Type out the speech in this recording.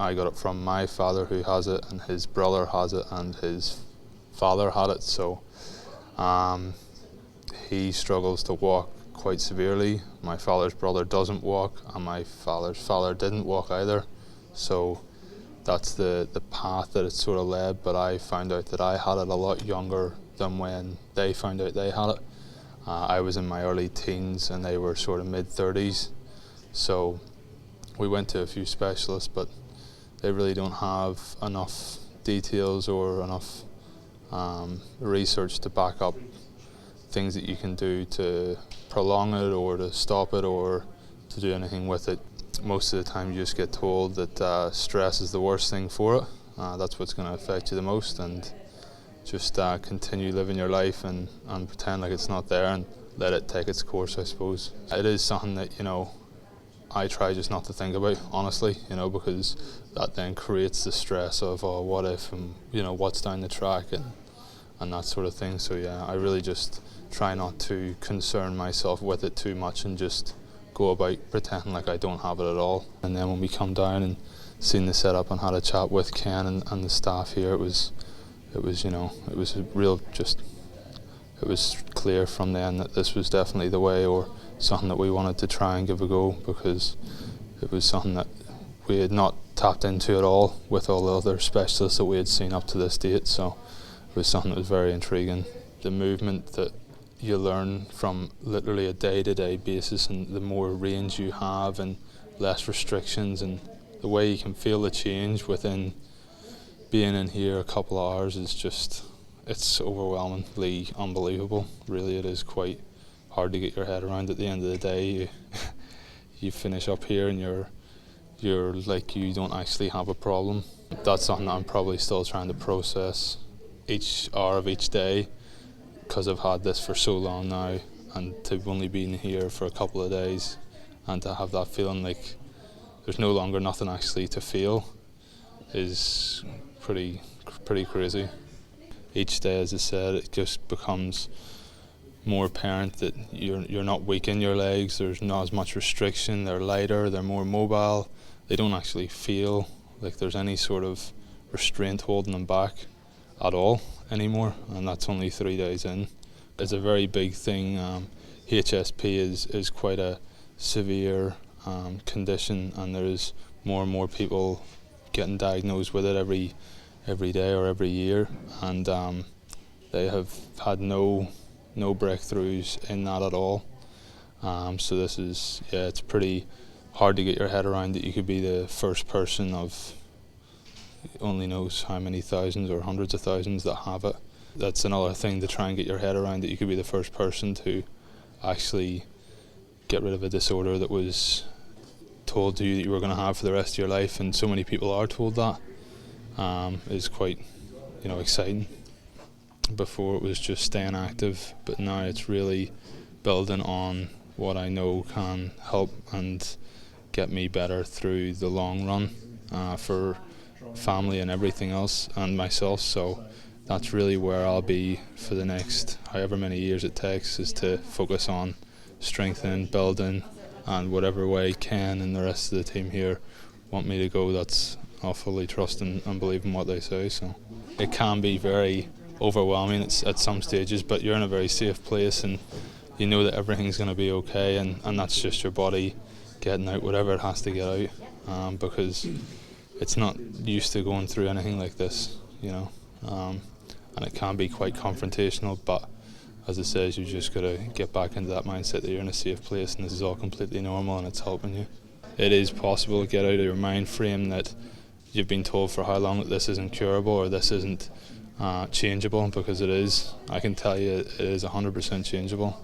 I got it from my father, who has it, and his brother has it, and his father had it. So he struggles to walk quite severely. My father's brother doesn't walk, and my father's father didn't walk either. So that's the path that it's sort of led, but I found out that I had it a lot younger than when they found out they had it. I was in my early teens and they were sort of mid-30s. So we went to a few specialists, but they really don't have enough details or enough research to back up things that you can do to prolong it or to stop it or to do anything with it. Most of the time you just get told that stress is the worst thing for it. That's what's going to affect you the most, and just continue living your life and pretend like it's not there and let it take its course, I suppose. It is something that, you know, I try just not to think about, honestly, you know, because that then creates the stress of, oh, what if, and, you know, what's down the track and that sort of thing. So yeah, I really just try not to concern myself with it too much and just go about pretending like I don't have it at all. And then when we come down and seen the setup and had a chat with Ken and the staff here, it was you know, it was a real it was clear from then that this was definitely the way, or something that we wanted to try and give a go, because it was something that we had not tapped into at all with all the other specialists that we had seen up to this date. So it was something that was very intriguing. The movement that you learn from literally a day-to-day basis, and the more range you have and less restrictions, and the way you can feel the change within being in here a couple of hours is just, it's overwhelmingly unbelievable. Really, it is quite hard to get your head around. At the end of the day, you finish up here and you're like, you don't actually have a problem. That's something that I'm probably still trying to process each hour of each day, because I've had this for so long now, and to have only been here for a couple of days and to have that feeling like there's no longer nothing actually to feel is pretty crazy. Each day, as I said, it just becomes more apparent that you're not weak in your legs, there's not as much restriction, they're lighter, they're more mobile, they don't actually feel like there's any sort of restraint holding them back at all anymore, and that's only 3 days in. It's a very big thing. HSP is quite a severe condition, and there's more and more people getting diagnosed with it every day or every year, and they have had no breakthroughs in that at all. So this is, yeah, it's pretty hard to get your head around that you could be the first person of only knows how many thousands or hundreds of thousands that have it. That's another thing to try and get your head around, that you could be the first person to actually get rid of a disorder that was told to you that you were going to have for the rest of your life, and so many people are told that. Is quite, you know, exciting. Before it was just staying active, but now it's really building on what I know can help and get me better through the long run, for family and everything else, and myself. So that's really where I'll be for the next however many years it takes, is to focus on strengthening, building, and whatever way Ken and the rest of the team here want me to go, that's, I'll fully trust and believe in what they say. So it can be very overwhelming at some stages, but you're in a very safe place and you know that everything's going to be okay, and that's just your body getting out whatever it has to get out, because it's not used to going through anything like this, you know, and it can be quite confrontational, but as it says, you just got to get back into that mindset that you're in a safe place and this is all completely normal and it's helping you. It is possible to get out of your mind frame that you've been told for how long that this isn't curable or this isn't changeable, because it is. I can tell you it is 100% changeable.